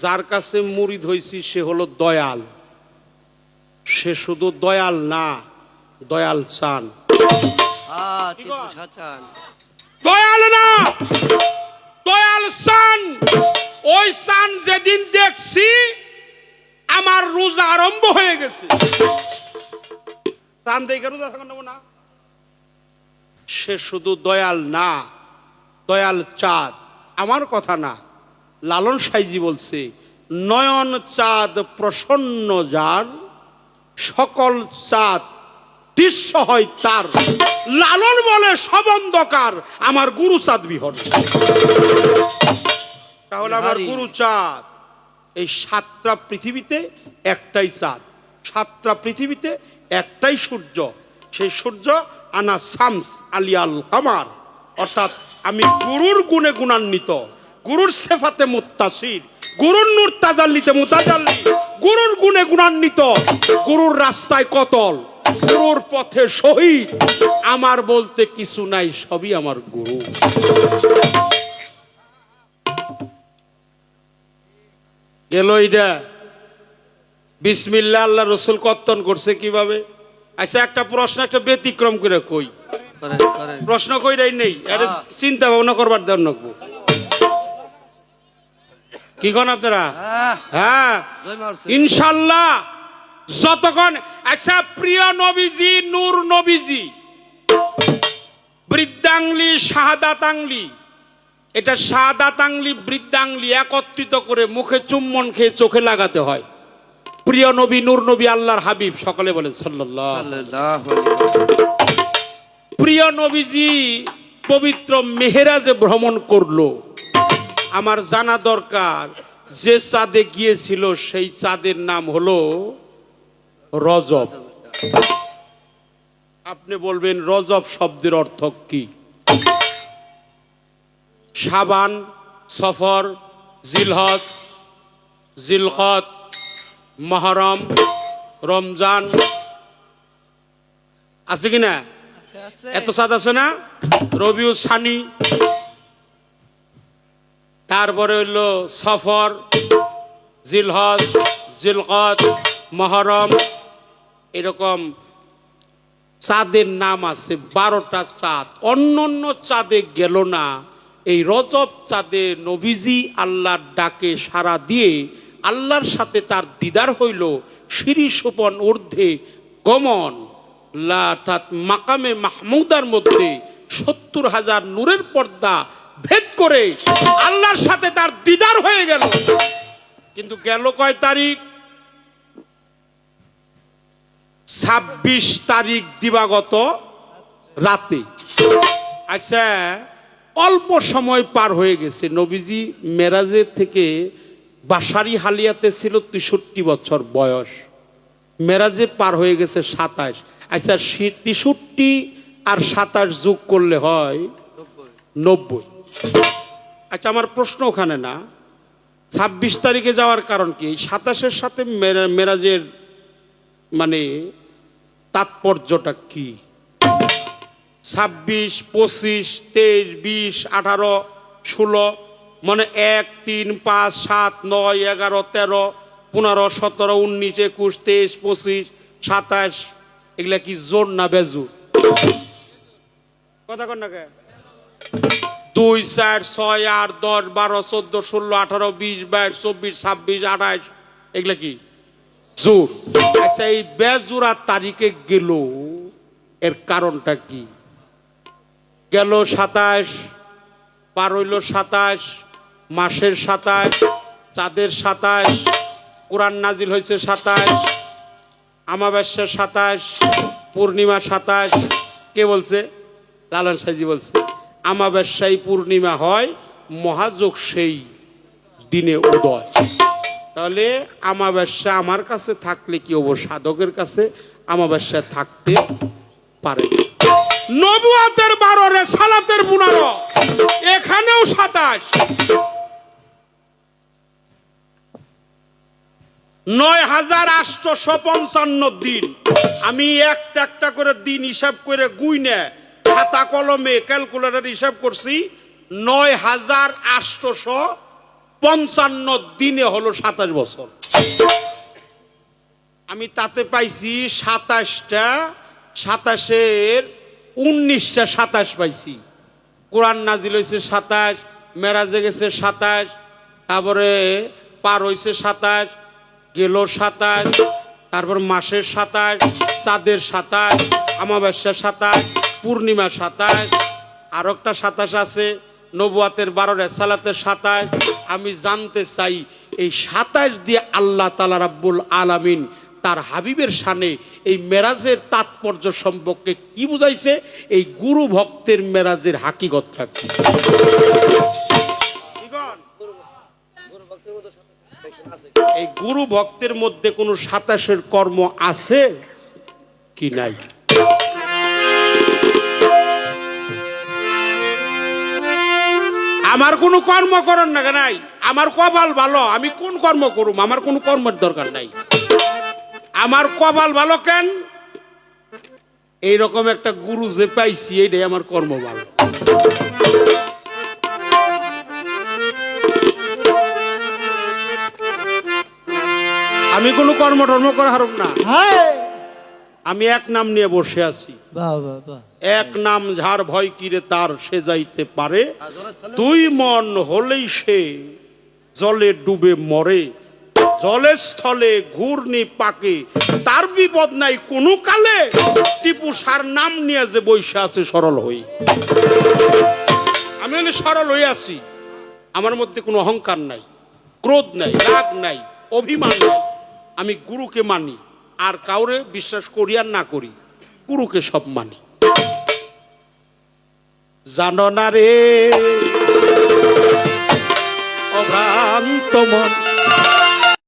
যার কাছে মুরিদ হইছি সে হলো দয়াল। সে শুধু দয়াল না, দয়াল চান। দয়াল না, দয়াল চান। ওই চান যেদিন দেখছি আমার রোজা আরম্ভ হয়ে গেছে। চান দেখে রোজা থাকা নেব না। সে শুধু দয়াল না, দয়াল চাঁদ। আমার কথা না, লালন সাইজি বলছে, নয়ন চাঁদ প্রসন্ন যার, সকল চাঁদ দৃশ্য হয় তার। লালন বলে সব অন্ধকার, আমার গুরু চাঁদ বিহন। তাহলে আমার গুরু চাঁদ। এই সাতটা পৃথিবীতে একটাই চাঁদ, সাতটা পৃথিবীতে একটাই সূর্য। সেই সূর্য আনা শামস আলিয়াল কামার, অর্থাৎ আমি গুরুর গুণে গুণান্বিত, গুরুর সেফাতে মুত্তাসির, গুরুর নূর তাজাল্লিতে মুতাজাল্লি, গুরুর গুণে গুণান্বিত, গুরুর রাস্তায় কতল, গুরুর পথে শহীদ। আমার বলতে কিছু নাই, সবই আমার গুরু। গেল এটা। বিসমিল্লাহ আল্লাহ রসুল কর্তন করছে কিভাবে? আচ্ছা একটা প্রশ্ন একটা ব্যতিক্রম করে কই, প্রশ্ন কইরাই নেই, আরে চিন্তা ভাবনা করবার দেন না। কি কোন আপনারা? হ্যাঁ ইনশাল্লাহ যতক্ষণ। আচ্ছা প্রিয় নবীজি, নূর নবীজি, বৃদ্ধাঙ্গলি শাহাদাত আঙ্গলি, এটা শাহাদাত আঙ্গলি বৃদ্ধাঙ্গলি একত্রিত করে মুখে চুম্বন খেয়ে চোখে লাগাতে হয়। প্রিয় নবী, নূর নবী, আল্লাহর হাবিব, সকলে বলেন সাল্লাল্লাহু। প্রিয় নবীজি পবিত্র মেহেরাজে ভ্রমণ করলো। আমার জানা দরকার যে চাঁদে গিয়েছিল সেই চাঁদের নাম হলো রজব। আপনি বলবেন রজব শব্দের অর্থ কি? শাবান, সফর, জিলহজ, জিলকদ, মুহররম, রমজান, আছে কিনা? এত চাঁদ আছে না? রবিউল সানি, তারপরে হইলো সফর, জিলহজ, জিলকদ, মুহররম, এরকম চাঁদের নাম আছে 12টা চাঁদ। অন্য অন্য চাঁদে গেল না, এই রজব চাঁদে নবীজি আল্লাহর ডাকে সাড়া দিয়ে আল্লাহর সাথে তার দিদার হইল। শিরি সোপন ঊর্ধ্বে গমন, অর্থাৎ মাকামে মাহমুদার মধ্যে 70,000 নূরের পর্দা ভেদ করে আল্লাহর সাথে তার দিদার হয়ে গেল। কিন্তু গেল কয় তারিখ? 26 তারিখ দিবাগত রাতে। আচ্ছা অল্প সময় পার হয়ে গেছে। নবীজি মেরাজের থেকে বাসারি হালিয়াতে ছিল 63 বছর বয়স, মেরাজে পার হয়ে গেছে 27। আচ্ছা 63 আর 27 যোগ করলে হয় 90। আচ্ছা আমার প্রশ্ন ওখানে না, 26 তারিখে যাওয়ার কারণ কি? 27-এর সাথে মেরাজের মানে তাৎপর্যটা কি? 26, 25, 23, 20, 18, 16 মানে 1, 3, 5, 7, 9, 11, 13, 15, 17, 19, 21, 23, 25, 27 এগুলা কি জোর না বেজোর? কথা কন না কে? 2, 4, 6, 8, 10, 12, 14, 16, 18, 20, 22, 24, 26, 28 এগুলা কি জোর? আচ্ছা এই বেজোড়া তারিখে গেল, এর কারণটা কি? গেল 27, পার হইল 27, মাসের 27, চাঁদের 27, কোরআন নাজিল হয়েছে 27, আমাবস্যা 27, পূর্ণিমা 27। কে বলছে? লালন সাইজি বলছে আমাবস্যায় পূর্ণিমা হয়, মহাযোগ সেই দিনে উদয়। তাহলে আমাবস্যা আমার কাছে থাকলে কি হবো? সাধকের কাছে আমাবস্যা থাকতে পারে। নবুয়াতের 12, রেসালাতের 15, এখানেও 27। 9855 দিন। আমি একটা একটা করে দিন হিসাব করে গুইনে খাতা কলমে ক্যালকুলেটর হিসাব করছি। 9855 55 দিনে হলো 27 বছর। আমি তাতে পাইছি 27টা, 27-এর 19টা 27 পাইছি। কোরআন নাজিল হয়েছে 27, মেরাজে গেছে 27, তারপরে পার হয়েছে 27, গেল 27, তারপর মাসের 27, চাঁদের 27, অমাবস্যা 27, পূর্ণিমা 27, আর একটা 27 আছে নবুয়াতের 12 রেসালাতের 27। আমি জানতে চাই এই 27 দিয়ে আল্লাহ তাআলা রাব্বুল আলামিন তার হাবিবের শানে এই মেরাজের তাৎপর্য সম্পর্কে কি বুঝাইছে, এই গুরু ভক্তের মেরাজের হাকিকত থাকছে। এই গুরু ভক্তের মধ্যে কোনো 27-এর কর্ম আছে কি নাই? আমার কোনো কর্ম করার না নাই, আমার কপাল ভালো, আমি কোন কর্ম করুম? আমার কোনো কর্মের দরকার নাই। আমার কপাল ভালো কেন? এইরকম একটা গুরু যে পাইছি, এইটাই আমার কর্ম ভালো। আমি কোনো কর্ম টর্ম করা হারুম না। আমি এক নাম নিয়ে বসে আছি। এক নাম ঝাড় ভয় কিরে তার সে যাইতে পারে, তুই মন হলেই সে জলে ডুবে মরে, জলে স্থলে ঘূর্ণি পাকে তার বিপদ নাই কোনো কালে, টিপু সার নাম নিয়ে যে বৈশা আছে সরল হই। আমি হলে সরল হয়ে আছি, আমার মধ্যে কোনো অহংকার নাই, ক্রোধ নাই, রাগ নাই, অভিমান নাই। আমি গুরুকে মানি, আর কাউরে বিশ্বাস করি আর না করি, গুরুকে সব মানি। জানো না রে অভ্রান্ত মন